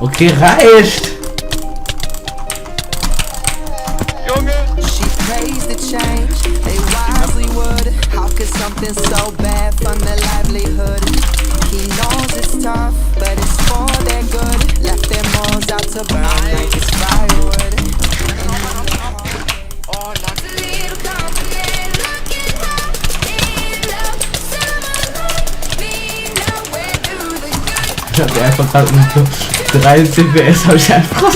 Okay, reicht! Junge! She praised the change, they wisely would. How could something so bad fund their livelihood? He knows it's tough, but it's for their good. Left their morals out to burn like it's firewood. Oh, danke. Ich hab einfach gerade 3 CPS, hab ich einfach